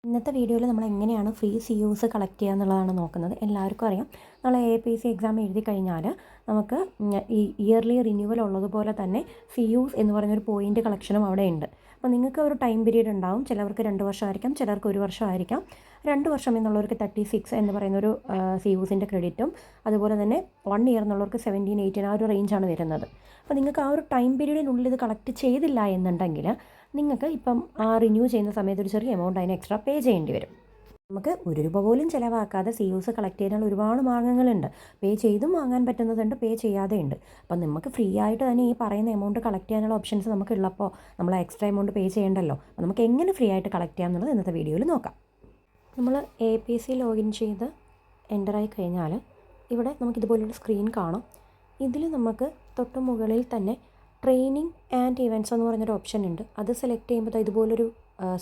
ഇന്നത്തെ വീഡിയോയിൽ നമ്മൾ എങ്ങനെയാണ് ഫ്രീ സി യൂസ് കളക്ട് ചെയ്യുക എന്നുള്ളതാണ് നോക്കുന്നത്. എല്ലാവർക്കും അറിയാം, നമ്മൾ APC എക്സാം എഴുതി കഴിഞ്ഞാൽ നമുക്ക് ഈ ഇയർലി റിന്യൂവൽ ഉള്ളതുപോലെ തന്നെ സി യൂസ് എന്ന് പറയുന്നൊരു പോയിൻ്റ് കളക്ഷനും അവിടെ ഉണ്ട്. അപ്പോൾ നിങ്ങൾക്ക് ഒരു ടൈം പീരീഡ് ഉണ്ടാവും. ചിലവർക്ക് 2 വർഷമായിരിക്കാം, ചിലർക്ക് 1 വർഷമായിരിക്കാം. 2 വർഷം എന്നുള്ളവർക്ക് 36 എന്ന് പറയുന്നൊരു സി യൂസിൻ്റെ ക്രെഡിറ്റും, അതുപോലെ തന്നെ 1 ഇയർ എന്നുള്ളവർക്ക് 17, 18 ആ ഒരു റേഞ്ചാണ് വരുന്നത്. അപ്പോൾ നിങ്ങൾക്ക് ആ ഒരു ടൈം പീരീഡിനുള്ളിൽ ഇത് കളക്ട് ചെയ്തില്ല എന്നുണ്ടെങ്കിൽ നിങ്ങൾക്ക് ഇപ്പം റിന്യൂ ചെയ്യുന്ന സമയത്ത് ഒരു ചെറിയ എമൗണ്ട് അതിന് എക്സ്ട്രാ പേ ചെയ്യേണ്ടി വരും. നമുക്ക് 1 രൂപ പോലും ചിലവാക്കാതെ സി യൂസ് കളക്ട് ചെയ്യാനുള്ള ഒരുപാട് മാർഗ്ഗങ്ങളുണ്ട്. പേ ചെയ്തും വാങ്ങാൻ പറ്റുന്നതുണ്ട്, പേ ചെയ്യാതെ ഉണ്ട്. അപ്പം നമുക്ക് ഫ്രീ ആയിട്ട് തന്നെ ഈ പറയുന്ന എമൗണ്ട് കളക്ട് ചെയ്യാനുള്ള ഓപ്ഷൻസ് നമുക്കുള്ളപ്പോൾ നമ്മൾ എക്സ്ട്രാ എമൗണ്ട് പേ ചെയ്യേണ്ടല്ലോ. അപ്പോൾ നമുക്ക് എങ്ങനെ ഫ്രീ ആയിട്ട് കളക്ട് ചെയ്യാം എന്നുള്ളത് ഇന്നത്തെ വീഡിയോയിൽ നോക്കാം. നമ്മൾ APC ലോഗിൻ ചെയ്ത് എൻ്ററായി കഴിഞ്ഞാൽ ഇവിടെ നമുക്കിതുപോലൊരു സ്ക്രീൻ കാണാം. ഇതിൽ നമുക്ക് തൊട്ട് മുകളിൽ തന്നെ ട്രെയിനിങ് ആൻഡ് ഇവൻറ്റ്സ് എന്ന് പറഞ്ഞൊരു ഓപ്ഷൻ ഉണ്ട്. അത് സെലക്ട് ചെയ്യുമ്പോൾ ഇതുപോലൊരു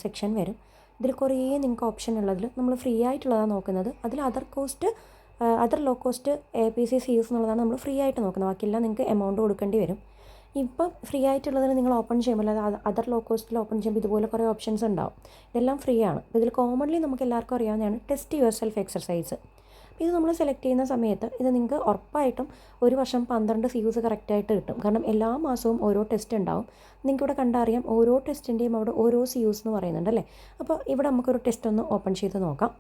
സെക്ഷൻ വരും. ഇതിൽ കുറേ നിങ്ങൾക്ക് ഓപ്ഷൻ ഉള്ളതിൽ നമ്മൾ ഫ്രീ ആയിട്ടുള്ളതാണ് നോക്കുന്നത്. അതിൽ other low cost APC C use എന്നുള്ളതാണ് നമ്മൾ ഫ്രീ ആയിട്ട് നോക്കുന്നത്. ബാക്കിയെല്ലാം നിങ്ങൾക്ക് എമൗണ്ട് കൊടുക്കേണ്ടി വരും. ഇപ്പം ഫ്രീ ആയിട്ടുള്ളതിന് നിങ്ങൾ ഓപ്പൺ ചെയ്യുമ്പോൾ, അതായത് അതർ ലോ കോസ്റ്റിൽ ഓപ്പൺ ചെയ്യുമ്പോൾ ഇതുപോലെ കുറേ ഓപ്ഷൻസ് ഉണ്ടാവും. ഇതെല്ലാം ഫ്രീ ആണ്. ഇതിൽ കോമൺലി നമുക്ക് എല്ലാവർക്കും അറിയാവുന്നതാണ് ടെസ്റ്റ് യുവർ സെൽഫ് എക്സർസൈസ്. ഇത് നമ്മൾ സെലക്ട് ചെയ്യുന്ന സമയത്ത് ഇത് നിങ്ങൾക്ക് ഉറപ്പായിട്ടും 1 വർഷം 12 സി യൂസ് കറക്റ്റായിട്ട് കിട്ടും. കാരണം എല്ലാ മാസവും ഓരോ ടെസ്റ്റ് ഉണ്ടാവും. നിങ്ങൾക്കിവിടെ കണ്ടറിയാം, ഓരോ ടെസ്റ്റിൻ്റെയും അവിടെ ഓരോ സി യൂസ് എന്ന് പറയുന്നുണ്ട് അല്ലേ. അപ്പോൾ ഇവിടെ നമുക്കൊരു ടെസ്റ്റ് ഒന്ന് ഓപ്പൺ ചെയ്ത് നോക്കാം.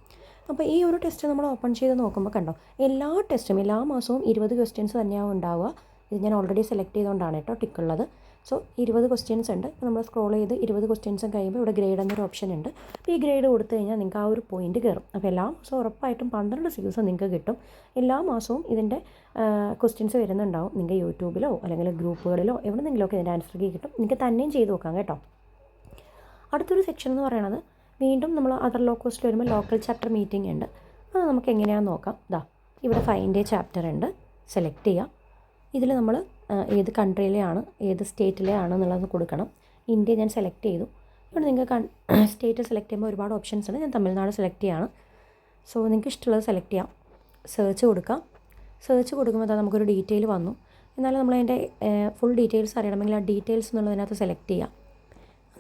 അപ്പോൾ ഈ ഒരു ടെസ്റ്റ് നമ്മൾ ഓപ്പൺ ചെയ്ത് നോക്കുമ്പോൾ കണ്ടോ, എല്ലാ ടെസ്റ്റും എല്ലാ മാസവും 20 ക്വസ്റ്റ്യൻസ് തന്നെയാണ് ഉണ്ടാവുക. ഇത് ഞാൻ ഓൾറെഡി സെലക്ട് ചെയ്തുകൊണ്ടാണ് കേട്ടോ ടിക്കുള്ളത്. സോ 20 ക്വസ്റ്റ്യൻസ് ഉണ്ട്. അപ്പോൾ നമ്മൾ സ്ക്രോൾ ചെയ്ത് 20 ക്വസ്റ്റ്യൻസും കഴിയുമ്പോൾ ഇവിടെ ഗ്രേഡ് എന്നൊരു ഓപ്ഷൻ ഉണ്ട്. അപ്പോൾ ഈ ഗ്രേഡ് കൊടുത്തു കഴിഞ്ഞാൽ നിങ്ങൾക്ക് ആ ഒരു പോയിന്റ് കയറും. അപ്പോൾ എല്ലാ മാസവും ഉറപ്പായിട്ടും 12 സി യൂസ് നിങ്ങൾക്ക് കിട്ടും. എല്ലാ മാസവും ഇതിൻ്റെ ക്വസ്റ്റ്യൻസ് വരുന്നുണ്ടാവും. നിങ്ങൾക്ക് യൂട്യൂബിലോ അല്ലെങ്കിൽ ഗ്രൂപ്പുകളിലോ എവിടെന്നെങ്കിലുമൊക്കെ ഇതിൻ്റെ ആൻസർ കീ കിട്ടും. നിങ്ങൾക്ക് തന്നെയും ചെയ്ത് നോക്കാം കേട്ടോ. അടുത്തൊരു സെക്ഷൻ എന്ന് പറയുന്നത്, വീണ്ടും നമ്മൾ അതർ ലോ കോസ്റ്റിൽ വരുമ്പോൾ ലോക്കൽ ചാപ്റ്റർ മീറ്റിംഗ് ഉണ്ട്. അത് നമുക്ക് എങ്ങനെയാണെന്ന് നോക്കാം. ഇവിടെ ഫൈൻഡ് എ ചാപ്റ്റർ ഉണ്ട്. സെലക്ട് ചെയ്യാം. ഇതിൽ നമ്മൾ ഏത് കൺട്രിയിലെയാണ്, ഏത് സ്റ്റേറ്റിലെയാണ് എന്നുള്ളത് കൊടുക്കണം. ഇന്ത്യ ഞാൻ സെലക്ട് ചെയ്തു. ഇവിടെ നിങ്ങൾക്ക് സ്റ്റേറ്റ് സെലക്ട് ചെയ്യുമ്പോൾ ഒരുപാട് ഓപ്ഷൻസ് ഉണ്ട്. ഞാൻ തമിഴ്നാട് സെലക്ട് ചെയ്യാണ്. സോ നിങ്ങൾക്ക് ഇഷ്ടമുള്ളത് സെലക്ട് ചെയ്യാം. സെർച്ച് കൊടുക്കാം. സെർച്ച് കൊടുക്കുമ്പോൾ നമുക്കൊരു ഡീറ്റെയിൽ വന്നു. എന്നാലും നമ്മളതിൻ്റെ ഫുൾ ഡീറ്റെയിൽസ് അറിയണമെങ്കിൽ ആ ഡീറ്റെയിൽസ് എന്നുള്ളതിനകത്ത് സെലക്ട് ചെയ്യാം.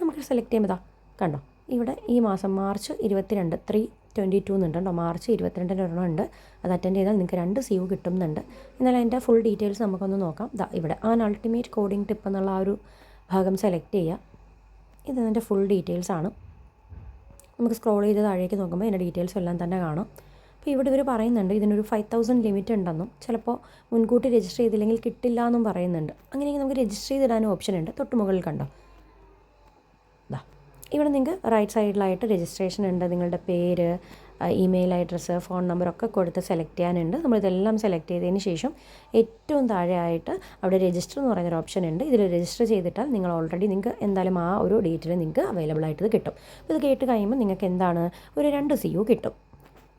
നമുക്ക് സെലക്ട് ചെയ്യുമ്പോൾ കണ്ടോ, ഇവിടെ ഈ മാസം മാർച്ച് 22 3/22 എന്നുണ്ട് കേട്ടോ. മാർച്ച് 22 ഒരെണ്ണം ഉണ്ട്. അത് അറ്റൻഡ് ചെയ്താൽ നിങ്ങൾക്ക് 2 സി യു കിട്ടുന്നുണ്ട്. എന്നാലും അതിൻ്റെ ഫുൾ ഡീറ്റെയിൽസ് നമുക്കൊന്ന് നോക്കാം. ഇവിടെ അൾട്ടിമേറ്റ് കോഡിംഗ് ടിപ്പ് എന്നുള്ള ആ ഒരു ഭാഗം സെലക്ട് ചെയ്യുക. ഇതിൻ്റെ ഫുൾ ഡീറ്റെയിൽസ് ആണ്. നമുക്ക് സ്ക്രോൾ ചെയ്ത് താഴേക്ക് നോക്കുമ്പോൾ ഇതിൻ്റെ ഡീറ്റെയിൽസ് എല്ലാം തന്നെ കാണാം. അപ്പോൾ ഇവിടെ ഇവർ പറയുന്നുണ്ട് ഇതിനൊരു 5000 ലിമിറ്റ് ഉണ്ടെന്നും, ചിലപ്പോൾ മുൻകൂട്ടി രജിസ്റ്റർ ചെയ്തില്ലെങ്കിൽ കിട്ടില്ല എന്നും പറയുന്നുണ്ട്. അങ്ങനെയെങ്കിൽ നമുക്ക് രജിസ്റ്റർ ചെയ്തിടാനും ഓപ്ഷൻ ഉണ്ട്. തൊട്ട് മുകളിൽ കണ്ടോ, ഇവിടെ നിങ്ങൾക്ക് റൈറ്റ് സൈഡിലായിട്ട് രജിസ്ട്രേഷൻ ഉണ്ട്. നിങ്ങളുടെ പേര്, ഇമെയിൽ അഡ്രസ്സ്, ഫോൺ നമ്പർ ഒക്കെ കൊടുത്ത് സെലക്ട് ചെയ്യാനുണ്ട്. നമ്മളിതെല്ലാം സെലക്ട് ചെയ്തതിന് ശേഷം ഏറ്റവും താഴെയായിട്ട് അവിടെ രജിസ്റ്റർ എന്ന് പറയുന്നൊരു ഓപ്ഷൻ ഉണ്ട്. ഇതിൽ രജിസ്റ്റർ ചെയ്തിട്ടാൽ നിങ്ങൾ ഓൾറെഡി നിങ്ങൾക്ക് എന്തായാലും ആ ഒരു ഡേറ്റിൽ നിങ്ങൾക്ക് അവൈലബിൾ ആയിട്ട് കിട്ടും. ഇത് കേട്ട് കഴിയുമ്പോൾ നിങ്ങൾക്ക് എന്താണ് ഒരു 2 സി യു കിട്ടും.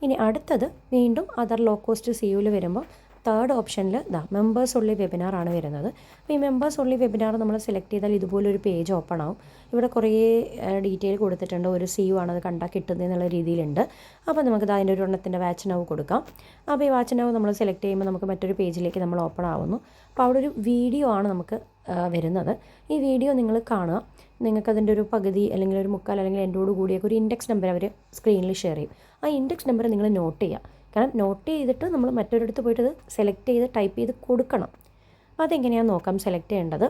ഇനി അടുത്തത് വീണ്ടും അതർ ലോ കോസ്റ്റ് സി യുവിൽ വരുമ്പോൾ തേർഡ് ഓപ്ഷനിൽ മെമ്പേഴ്സ് ഉള്ളി വെബിനാർ ആണ് വരുന്നത്. അപ്പോൾ ഈ മെമ്പേഴ്സ് ഉള്ളി വെബിനാർ നമ്മൾ സെലക്ട് ചെയ്താൽ ഇതുപോലൊരു പേജ് ഓപ്പൺ ആവും. ഇവിടെ കുറേ ഡീറ്റെയിൽ കൊടുത്തിട്ടുണ്ട്. ഒരു സി യു ആണ് അത് കണ്ടാൽ കിട്ടുന്നത് എന്നുള്ള രീതിയിലുണ്ട്. അപ്പോൾ നമുക്കത് അതിൻ്റെ ഒരു എണ്ണത്തിൻ്റെ വാച്ച് നൗ കൊടുക്കാം. അപ്പോൾ ഈ വാച്ച് നൗ നമ്മൾ സെലക്ട് ചെയ്യുമ്പോൾ നമുക്ക് മറ്റൊരു പേജിലേക്ക് നമ്മൾ ഓപ്പൺ ആവുന്നു. അപ്പോൾ അവിടെ ഒരു വീഡിയോ ആണ് നമുക്ക് വരുന്നത്. ഈ വീഡിയോ നിങ്ങൾ കാണുക. നിങ്ങൾക്കതിൻ്റെ ഒരു പകുതി അല്ലെങ്കിൽ ഒരു മുക്കാൽ അല്ലെങ്കിൽ എൻ്റോട് കൂടിയൊക്കെ ഒരു ഇൻഡെക്സ് നമ്പർ അവർ സ്ക്രീനിൽ ഷെയർ ചെയ്യും. ആ ഇൻഡെക്സ് നമ്പർ നിങ്ങൾ നോട്ട് ചെയ്യുക. കാരണം നോട്ട് ചെയ്തിട്ട് നമ്മൾ മറ്റൊരിടത്ത് പോയിട്ട് അത് സെലക്ട് ചെയ്ത് ടൈപ്പ് ചെയ്ത് കൊടുക്കണം. അതെങ്ങനെയാണെന്ന് നോക്കാം. സെലക്ട് ചെയ്യേണ്ടത്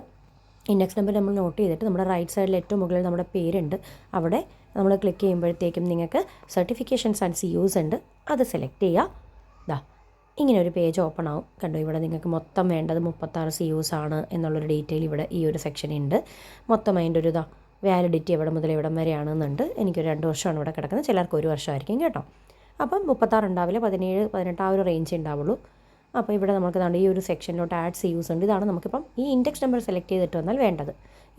ഇൻഡെക്സ് നമ്പർ നമ്മൾ നോട്ട് ചെയ്തിട്ട് നമ്മുടെ റൈറ്റ് സൈഡിൽ ഏറ്റവും മുകളിൽ നമ്മുടെ പേരുണ്ട്. അവിടെ നമ്മൾ ക്ലിക്ക് ചെയ്യുമ്പോഴത്തേക്കും നിങ്ങൾക്ക് സർട്ടിഫിക്കേഷൻസ് ആൻഡ് സി യൂസ് ഉണ്ട്. അത് സെലക്ട് ചെയ്യുക. ഇങ്ങനെ ഒരു പേജ് ഓപ്പൺ ആവും. കണ്ടോ, ഇവിടെ നിങ്ങൾക്ക് മൊത്തം വേണ്ടത് 36 സി യൂസ് ആണ് എന്നുള്ളൊരു ഡീറ്റെയിൽ ഇവിടെ ഈ ഒരു സെക്ഷനുണ്ട്. മൊത്തം അതിൻ്റെ ഒരു വാലിഡിറ്റി എവിടെ മുതൽ എവിടം വരെയാണെന്നുണ്ട്. എനിക്കൊരു 2 വർഷമാണ് ഇവിടെ കിടക്കുന്നത്. ചിലർക്ക് 1 വർഷമായിരിക്കും കേട്ടോ. അപ്പം 36 ഉണ്ടാവില്ല, 17, 18 ആ ഒരു റേഞ്ച് ഉണ്ടാവുള്ളൂ. അപ്പോൾ ഇവിടെ നമുക്ക് ഈ ഒരു സെക്ഷനിലോട്ട് ആഡ് സി യൂസ് ഉണ്ട്. ഇതാണ് നമുക്കിപ്പം ഈ ഇൻഡെക്സ് നമ്പർ സെലക്ട് ചെയ്തിട്ട് വന്നാൽ വേണ്ടത്.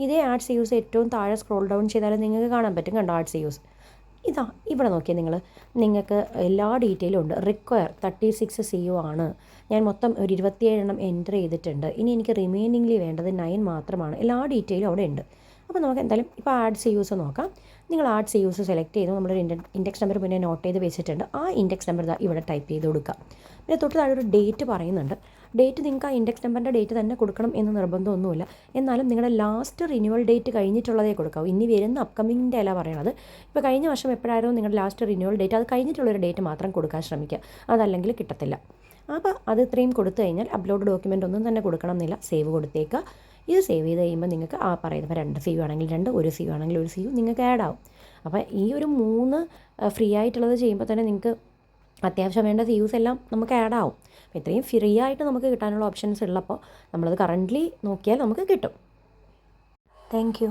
ഇതേ ആഡ് സി യൂസ് ഏറ്റവും താഴെ സ്ക്രോൾ ഡൗൺ ചെയ്താലും നിങ്ങൾക്ക് കാണാൻ പറ്റും. കണ്ടോ, ആഡ് സി യൂസ് ഇവിടെ നോക്കിയാൽ നിങ്ങൾക്ക് എല്ലാ ഡീറ്റെയിലും ഉണ്ട്. റിക്വയർ 36 സി യു ആണ്. ഞാൻ മൊത്തം ഒരു 27 എണ്ണം എൻ്റർ ചെയ്തിട്ടുണ്ട്. ഇനി എനിക്ക് റിമൈനിംഗ്ലി വേണ്ടത് 9 മാത്രമാണ്. എല്ലാ ഡീറ്റെയിലും അവിടെ ഉണ്ട്. അപ്പോൾ നമുക്ക് എന്തായാലും ഇപ്പോൾ ആഡ് സി യൂസ് നോക്കാം. നിങ്ങൾ ആഡ് സി യൂസ് സെലക്ട് ചെയ്തു, നമ്മളൊരു ഇൻഡെക്സ് നമ്പർ പിന്നെ നോട്ട് ചെയ്ത് വെച്ചിട്ടുണ്ട്. ആ ഇൻഡെക്സ് നമ്പർ ഇവിടെ ടൈപ്പ് ചെയ്ത് കൊടുക്കുക. പിന്നെ തൊട്ട് താഴെ ഒരു ഡേറ്റ് പറയുന്നുണ്ട്. ഡേറ്റ് നിങ്ങൾക്ക് ആ ഇൻഡെക്സ് നമ്പറിൻ്റെ ഡേറ്റ് തന്നെ കൊടുക്കണം എന്ന് നിർബന്ധമൊന്നുമില്ല. എന്നാലും നിങ്ങളുടെ ലാസ്റ്റ് റിന്യൂവൽ ഡേറ്റ് കഴിഞ്ഞിട്ടുള്ളതേ കൊടുക്കാവൂ. ഇനി വരുന്ന അപ്കമിങ്ങിൻ്റെ അല്ല പറയണത്. ഇപ്പോൾ കഴിഞ്ഞ വർഷം എപ്പോഴായിരുന്നു നിങ്ങളുടെ ലാസ്റ്റ് റിന്യൂവൽ ഡേറ്റ്, അത് കഴിഞ്ഞിട്ടുള്ളൊരു ഡേറ്റ് മാത്രം കൊടുക്കാൻ ശ്രമിക്കുക. അതല്ലെങ്കിൽ കിട്ടത്തില്ല. അപ്പോൾ അത് ഇത്രയും കൊടുത്തു കഴിഞ്ഞാൽ അപ്ലോഡ് ഡോക്യുമെൻ്റ് ഒന്നും തന്നെ കൊടുക്കണം എന്നില്ല, സേവ് കൊടുത്തേക്കുക. ഇത് സേവ് ചെയ്ത് കഴിയുമ്പോൾ നിങ്ങൾക്ക് ആ പറയുന്നത് ഇപ്പോൾ 2 CU ആണെങ്കിൽ 2, 1 CU ആണെങ്കിൽ 1 CU നിങ്ങൾക്ക് ആഡ് ആവും. അപ്പോൾ ഈ ഒരു 3 ഫ്രീ ആയിട്ടുള്ളത് ചെയ്യുമ്പോൾ തന്നെ നിങ്ങൾക്ക് അത്യാവശ്യം വേണ്ട CUs എല്ലാം നമുക്ക് ആഡ് ആവും. അപ്പോൾ ഇത്രയും ഫ്രീ ആയിട്ട് നമുക്ക് കിട്ടാനുള്ള ഓപ്ഷൻസ് ഉള്ളപ്പോൾ നമ്മളത് കറൻ്റ്ലി നോക്കിയാൽ നമുക്ക് കിട്ടും. Thank you.